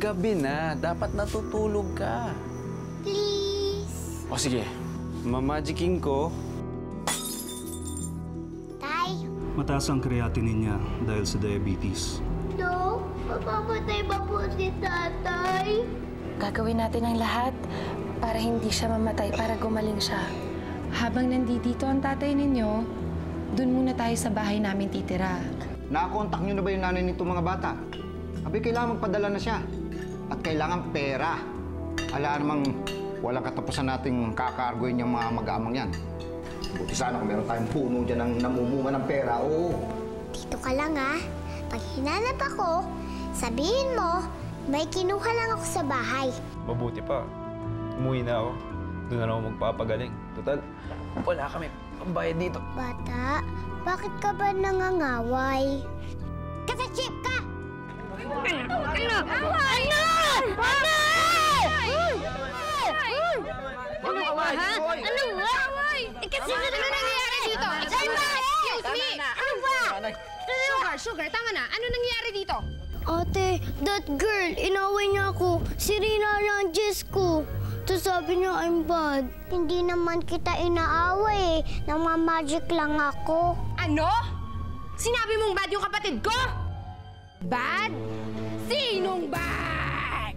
gabi na. Dapat natutulog ka. Please. O sige, mamagicking ko. Tay. Mataas ang creatinine niya dahil sa diabetes. No, mamamatay ba po si tatay? Gagawin natin ang lahat para hindi siya mamatay, para gumaling siya. Habang nandito ang tatay ninyo, dun muna tayo sa bahay namin titira. Nakakontak niyo na ba yung nanay nito mga bata? Abi, kailangan magpadala na siya. At kailangan pera. Ala namang walang katapusan nating kakargoin yung mga mag-aamang yan. Buti sana kung meron tayong puno dyan ng namumunga ng pera, oo. Dito ka lang ah. Pag hinanap ako, sabihin mo, may kinuha lang ako sa bahay. Mabuti pa. Umuwi na ako. Doon na lang ako magpapagaling. Total, wala kami pambayad dito. Bata, bakit ka ba nangangaway? Kasi chip ka! Ano? Ano ba, ha? Ano ba? Kasi ano nangyayari dito? Excuse me! Ano ba? Sugar, tama na. Ano nangyayari dito? Ate, that girl, inaway niya ako. Si Rina lang, Jess ko. Tapos sabi niya, I'm bad. Hindi naman kita inaaway eh. Namamagic lang ako. Ano? Sinabi mong bad yung kapatid ko? Bad? Sinong bad?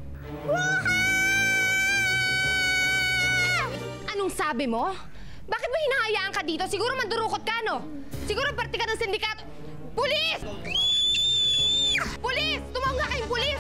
Anong sabi mo? Bakit ba hinahayaan ka dito? Siguro mandurukot ka, no? Siguro parte ka ng sindikato. Pulis! Pulis! Tumawag nga kayong pulis!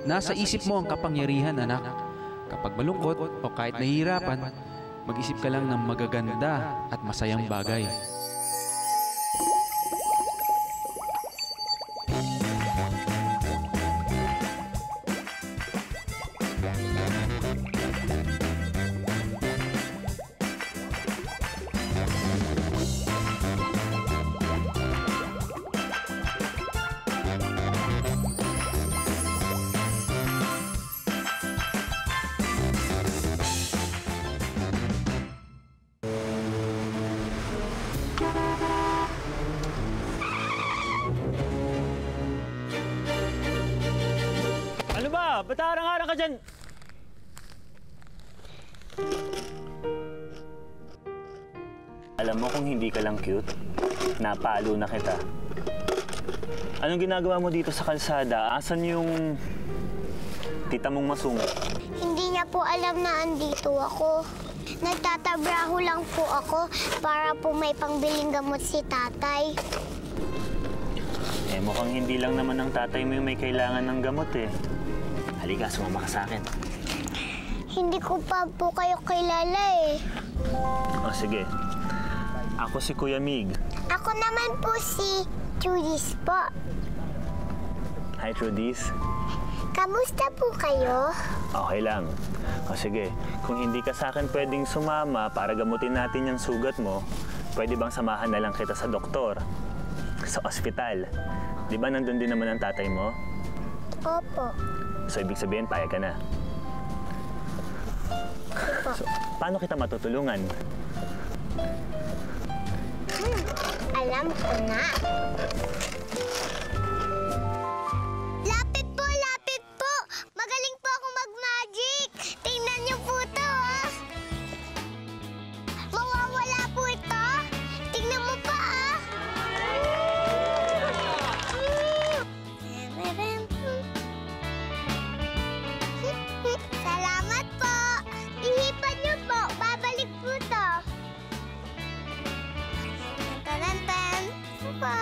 Nasa isip mo ang kapangyarihan, anak. Kapag malungkot o kahit nahihirapan, mag-isip ka lang ng magaganda at masayang bagay. Ano ba? Ba't harang-harang ka dyan? Alam mo kung hindi ka lang cute, napalo na kita. Anong ginagawa mo dito sa kalsada? Asan yung tita mong masungit? Hindi niya po alam na andito ako. Nagtatabraho lang po ako para po may pangbiling gamot si tatay. Eh, mukhang hindi lang naman ang tatay mo yung may kailangan ng gamot eh. Halika, sumama ka sa akin. Hindi ko pa po kayo kilala eh. O sige, ako si Kuya Mig. Ako naman po si Judith po. Hi, Trudis. Kamusta po kayo? Okay lang. O sige, kung hindi ka sa akin pwedeng sumama para gamutin natin yung sugat mo, pwede bang samahan na lang kita sa doktor? Sa ospital. Di ba nandun din naman ang tatay mo? Opo. So, ibig sabihin, payag ka na. So, paano kita matutulungan? Alam ko na. Lapit po, lapit po! Magaling po ako mag-magic! Tingnan niyo po to, ah! Mawawala po ito! Tingnan mo pa, ah! Salamat po! Ihipan niyo po! Babalik po to! Tan-tan-tan! Po.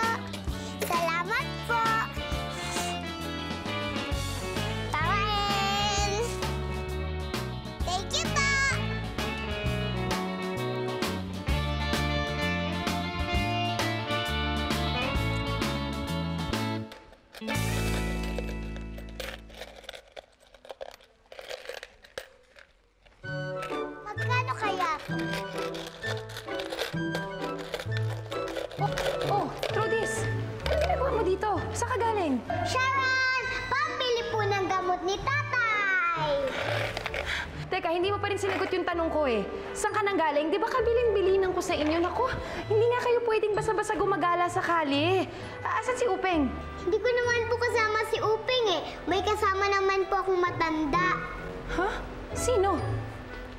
ni tatay! Teka, hindi mo pa rin sinagot yung tanong ko eh. Saan ka nang galing? Di ba kabiling-bilinan ko sa inyo? Naku, hindi nga kayo pwedeng basta-basta gumagala sa kali. Asan si Upeng? Hindi ko naman po kasama si Upeng eh. May kasama naman po akong matanda. Ha? Sino?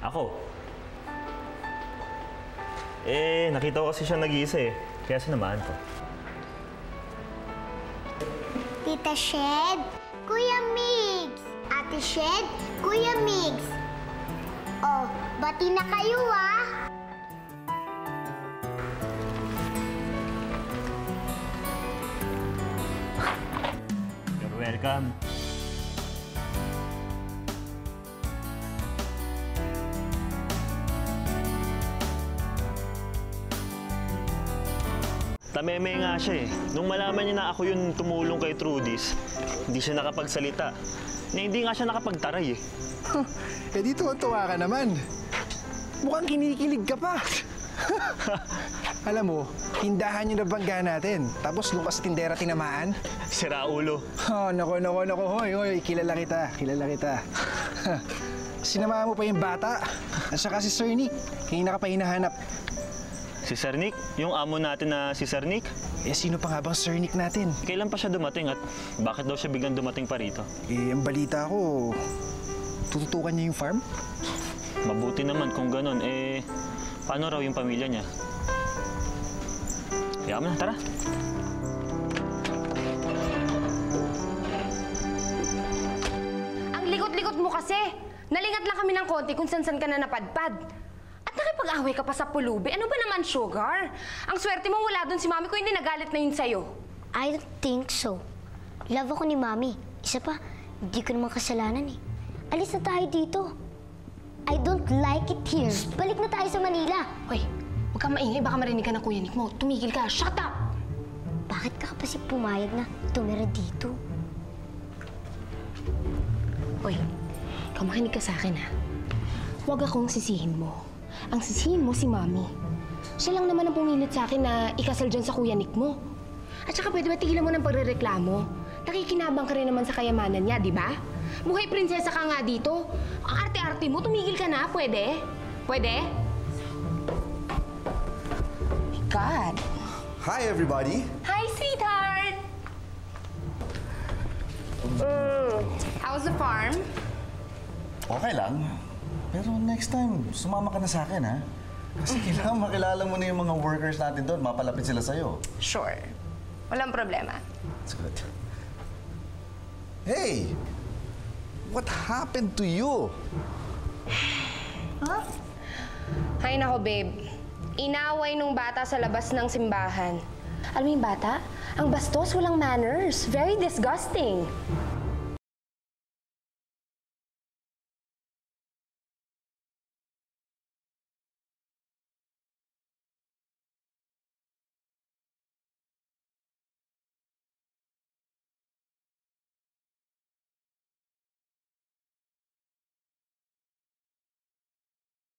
Ako. Nakita ko kasi siya nag-iisa eh. Kaya sinamahan ko. Tita Shed, Kuya Migs. Ate Shed, Kuya Migs. Oh, bati na kayo ah! You're welcome. Tameme nga siya eh. Nung malaman niya na ako yung tumulong kay Trudis, hindi siya nakapagsalita. Na hindi nga siya nakapagtaray eh. Eh di tuwa ka naman. Mukhang kinikilig ka pa. Alam mo, tindahan yung nabangga natin. Tapos lukas tindera tinamaan. Sira ulo. Oh, nako. Hoy, kilala kita. Sinamahan mo pa yung bata. At saka si Sir Nick. Kanina ka pa hinahanap. Si Sir Nick? Yung amo natin na si Sir Nick? Eh, sino pa nga bang Sir Nick natin? Kailan pa siya dumating at bakit daw siya biglang dumating pa rito? Eh, ang balita ko, tututukan niya yung farm? Mabuti naman kung ganun. Paano raw yung pamilya niya? Kaya na, tara. Ang likot-likot mo kasi. Nalingat lang kami ng konti kung san-san ka na napadpad. At nakipag-away ka pa sa pulubi. Ano ba naman, Sugar? Ang swerte mo wala doon si Mami ko, hindi nagalit na yun sa'yo. I don't think so. Love ako ni Mami. Isa pa, hindi ko naman kasalanan eh. Alis na tayo dito. I don't like it here. Balik na tayo sa Manila. Hoy, huwag kang maingay. Baka marinig ka ng Kuya Nick mo. Tumigil ka. Shut up! Bakit ka kasi pumayag na tumira dito? Hoy, kamakinig ka sa akin ha. Huwag akong sisihin mo. Ang sisihin mo si Mami. Siya lang naman ang pumilit sa akin na ikasal dyan sa Kuya Nick mo. At saka pwede ba tigilan mo ng pagrereklamo? Nakikinabang ka rin naman sa kayamanan niya, di ba? Buhay prinsesa ka nga dito. Ang arte-arte mo, tumigil ka na. Pwede? Pwede? God. Hi, everybody. Hi, sweetheart! How's the farm? Okay lang. Pero next time, sumama ka na sa akin, ha? Kasi kailangan makilala mo na yung mga workers natin doon. Mapalapit sila sa'yo. Sure. Walang problema. That's good. Hey! What happened to you? Huh? Hay nako, babe. Inaway nung bata sa labas ng simbahan. Alam mo yung bata? Ang bastos, walang manners. Very disgusting.